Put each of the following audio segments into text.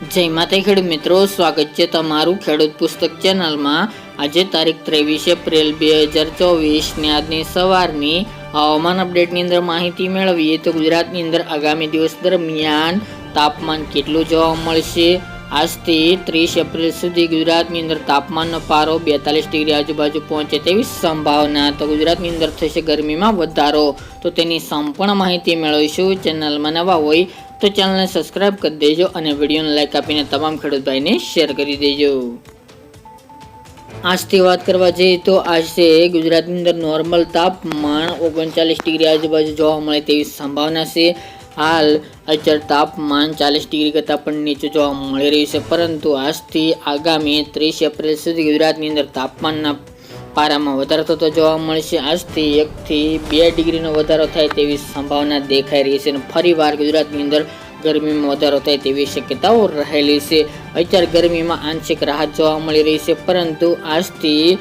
જય માતા ખેડૂત મિત્રો, સ્વાગત છે તમારું ખેડૂત પુસ્તક ચેનલમાં। આજે તારીખ 23 એપ્રિલ 2024 ને આજની સવારની હવામાન અપડેટની અંદર માહિતી મેળવીએ તો ગુજરાતની અંદર આગામી દિવસ દરમિયાન તાપમાન કેટલું જોવા મળશે। આજથી 30 એપ્રિલ સુધી ગુજરાતની અંદર તાપમાનનો પારો 42 ડિગ્રી આજુબાજુ પહોંચે તેવી સંભાવના। તો ગુજરાતની અંદર થશે ગરમીમાં વધારો, તો તેની સંપૂર્ણ માહિતી મેળવીશું। ચેનલમાં નવા હોય તો ચેનલને સબસ્ક્રાઇબ કરી દેજો અને વિડીયોને લાઇક આપીને તમામ ખેડૂત ભાઈને શેર કરી દેજો। આજથી વાત કરવા જઈએ તો આજે ગુજરાતની અંદર નોર્મલ તાપમાન 39 ડિગ્રી આજુબાજુ જોવા મળે તેવી સંભાવના છે। હાલ અત્યારે તાપમાન 40 ડિગ્રી કરતાં પણ નીચું જોવા મળી રહ્યું છે, પરંતુ આજથી આગામી 30 એપ્રિલ સુધી ગુજરાતની અંદર તાપમાનના પારામાં વધારો થતો જોવા મળશે। આજથી 1 થી 2 ડિગ્રીનો વધારો થાય તેવી સંભાવના દેખાઈ રહી છે અને ફરીવાર ગુજરાતની અંદર ગરમીમાં વધારો થાય તેવી શક્યતાઓ રહેલી છે। અત્યારે ગરમીમાં આંશિક રાહત જોવા મળી રહી છે, પરંતુ આજથી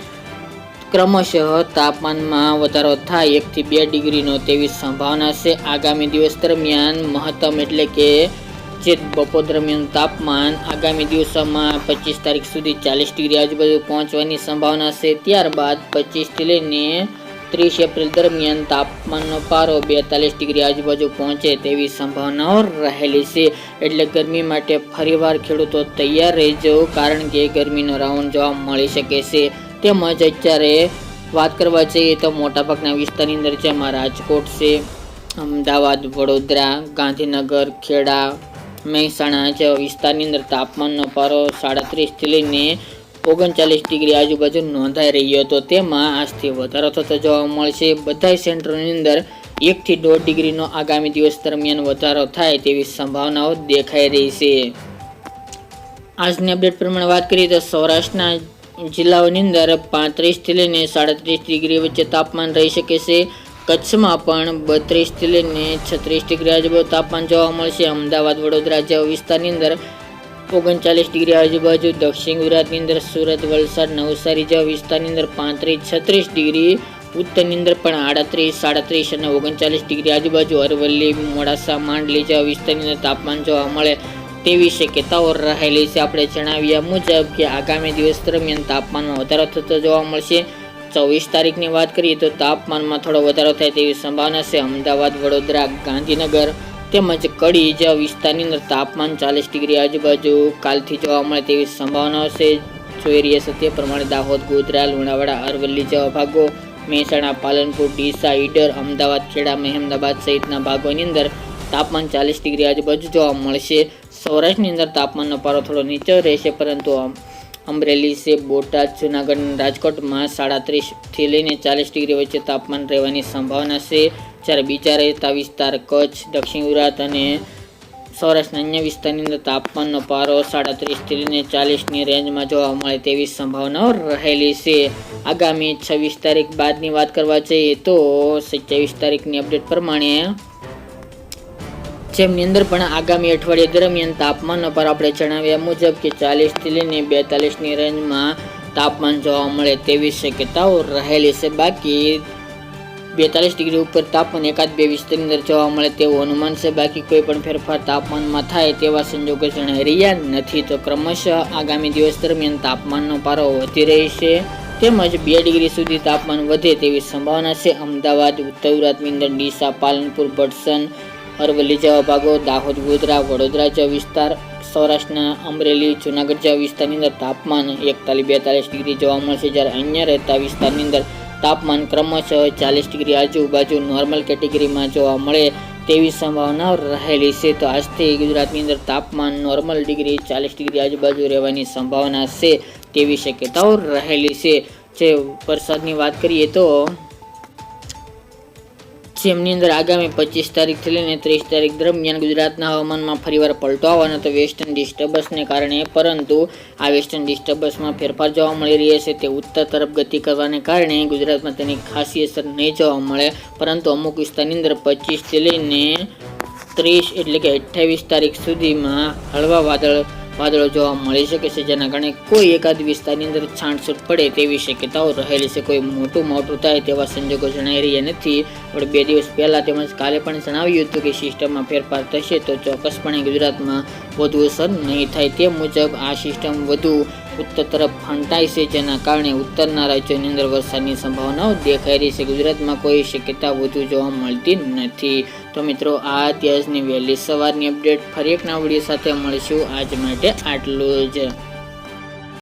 ક્રમશઃ તાપમાનમાં વધારો થાય 1 થી 2 ડિગ્રીનો તેવી સંભાવના છે। આગામી દિવસ દરમિયાન મહત્તમ એટલે કે જે બપોર દરમિયાન તાપમાન આગામી દિવસોમાં 25 તારીખ સુધી 40 ડિગ્રી આજુબાજુ પહોંચવાની સંભાવના છે। ત્યારબાદ 25 થી લઈને 30 એપ્રિલ દરમિયાન તાપમાનનો પારો 42 ડિગ્રી આજુબાજુ પહોંચે તેવી સંભાવનાઓ રહેલી છે। એટલે ગરમી માટે ફરીવાર ખેડૂતો તૈયાર રહેજો, કારણ કે ગરમીનો રાઉન્ડ જોવા મળી શકે છે। તેમજ અત્યારે વાત કરવા જઈએ તો મોટાભાગના વિસ્તારની અંદર જેમાં રાજકોટ છે, અમદાવાદ, વડોદરા, ગાંધીનગર, ખેડા, મહેસાણા જેવા વિસ્તારની અંદર તાપમાનનો પારો 37 થી લઈને 39 ડિગ્રી આજુબાજુ નોંધાઈ રહ્યો હતો, તેમાં આજથી વધારો થતો જોવા મળશે। બધા સેન્ટરોની અંદર 1 થી 1.5 ડિગ્રીનો આગામી દિવસ દરમિયાન વધારો થાય તેવી સંભાવનાઓ દેખાઈ રહી છે। આજની અપડેટ પ્રમાણે વાત કરીએ તો સૌરાષ્ટ્રના જિલ્લાઓની અંદર 35 થી લઈને 37 ડિગ્રી વચ્ચે તાપમાન રહી શકે છે। કચ્છમાં પણ 32 થી લઈને 36 ડિગ્રી આજુબાજુ તાપમાન જોવા મળશે। અમદાવાદ, વડોદરા જેવા વિસ્તારની અંદર 39 ડિગ્રી આજુબાજુ, દક્ષિણ ગુજરાતની અંદર સુરત, વલસાડ, નવસારી જેવા વિસ્તારની અંદર 35-36 ડિગ્રી, ઉત્તરની અંદર પણ 38, 37 અને 39 ડિગ્રી આજુબાજુ, અરવલ્લી, મોડાસા, માંડલી જેવા વિસ્તારની અંદર તાપમાન જોવા મળે તેવી શક્યતાઓ રહેલી છે। આપણે જણાવ્યા મુજબ કે આગામી દિવસ દરમિયાન તાપમાનમાં વધારો થતો જોવા મળશે। 24 તારીખની વાત કરીએ તો તાપમાનમાં થોડો વધારો થાય તેવી સંભાવના છે। અમદાવાદ, વડોદરા, ગાંધીનગર તેમજ કડી જેવા વિસ્તારની અંદર તાપમાન 40 ડિગ્રી આજુબાજુ કાલથી જોવા મળે તેવી સંભાવનાઓ છે। જોઈ રહ્યા છે તે પ્રમાણે દાહોદ, ગોધરા, લુણાવાડા, અરવલ્લી જેવા ભાગો, મહેસાણા, પાલનપુર, ડીસા, ઈડર, અમદાવાદ, ખેડા, મહેમદાબાદ સહિતના ભાગોની અંદર તાપમાન 40 ડિગ્રી આજુબાજુ જોવા મળશે। સૌરાષ્ટ્રની અંદર તાપમાનનો પારો થોડો નીચો રહેશે, પરંતુ અમરેલી છે, બોટાદ, જૂનાગઢ, રાજકોટમાં 37 થી લઈને 40 ડિગ્રી વચ્ચે તાપમાન રહેવાની સંભાવના છે। જ્યારે બીજા રહેતા વિસ્તાર કચ્છ, દક્ષિણ ગુજરાત અને સૌરાષ્ટ્રના અન્ય વિસ્તારની અંદર તાપમાનનો પારો 37 થી લઈને 40ની રેન્જમાં જોવા મળે તેવી સંભાવનાઓ રહેલી છે। આગામી 26 તારીખ બાદની વાત કરવા જઈએ તો 27 તારીખની અપડેટ પ્રમાણે જેમની અંદર પણ આગામી અઠવાડિયા દરમિયાન તાપમાનનો પારો આપણે જણાવ્યા મુજબ કે 40 થી લઈને 42ની રેન્જમાં તાપમાન જોવા મળે તેવી શક્યતાઓ રહેલી છે। બાકી 42 ડિગ્રી ઉપર તાપમાન એકાદ બે વિસ્તારની અંદર જોવા મળે તેવું અનુમાન છે। બાકી કોઈ પણ ફેરફાર તાપમાનમાં થાય તેવા સંજોગો જણાઈ રહ્યા નથી। તો ક્રમશઃ આગામી દિવસ દરમિયાન તાપમાનનો પારો વધી રહેશે, તેમજ 2 ડિગ્રી સુધી તાપમાન વધે તેવી સંભાવના છે। અમદાવાદ, ઉત્તર ગુજરાતની અંદર ડીસા, પાલનપુર, ભટસન, અરવલ્લી જેવા ભાગો, દાહોદ, ગોધરા, વડોદરા જેવા વિસ્તાર, સૌરાષ્ટ્રના અમરેલી, જૂનાગઢ જેવા વિસ્તારની અંદર તાપમાન 41-42 ડિગ્રી જોવા મળશે। જ્યારે અન્ય રહેતા વિસ્તારની અંદર તાપમાન ક્રમશઃ 40 ડિગ્રી આજુબાજુ નોર્મલ કેટેગરીમાં જોવા મળે તેવી સંભાવના રહેલી છે। તો આજથી ગુજરાતની અંદર તાપમાન નોર્મલ ડિગ્રી 40 ડિગ્રી આજુબાજુ રહેવાની સંભાવના છે તેવી શક્યતાઓ રહેલી છે। જે વરસાદની વાત કરીએ તો જેમની અંદર આગામી 25 તારીખથી લઈને 30 તારીખ દરમિયાન ગુજરાતના હવામાનમાં ફરીવાર પલટો આવવાનો તો વેસ્ટર્ન ડિસ્ટર્બન્સને કારણે, પરંતુ આ વેસ્ટર્ન ડિસ્ટર્બન્સમાં ફેરફાર જોવા મળી રહ્યા છે। તે ઉત્તર તરફ ગતિ કરવાને કારણે ગુજરાતમાં તેની ખાસી અસર નહીં જોવા મળે, પરંતુ અમુક વિસ્તારની અંદર 25 થી લઈને 30 એટલે કે 28 તારીખ સુધીમાં હળવા વાદળો જોવા મળી શકે છે, જેના કારણે કોઈ એકાદ વિસ્તારની અંદર છાંટછૂટ પડે તેવી શક્યતાઓ રહેલી છે. કોઈ મોટું માવઠું થાય તેવા સંજોગો જણાઈ રહ્યા નથી. આપણે 2 દિવસ પહેલા તેમજ કાલે પણ જણાવ્યું હતું કે સિસ્ટમમાં ફેરફાર થશે તો ચોક્કસપણે ગુજરાતમાં વધુ અસર નહીં થાય. તે મુજબ આ સિસ્ટમ વધુ ઉત્તર તરફ ફંટાય છે, જેના કારણે ઉત્તરના રાજ્યોની અંદર વરસાદની સંભાવનાઓ દેખાઈ રહી છે. ગુજરાતમાં કોઈ શક્યતા વધુ જોવા મળતી નથી. તો મિત્રો, આ અત્યારની વહેલી સવારની અપડેટ. ફરી એક નવા વિડીયો સાથે મળીશું. આજ માટે આટલું જ.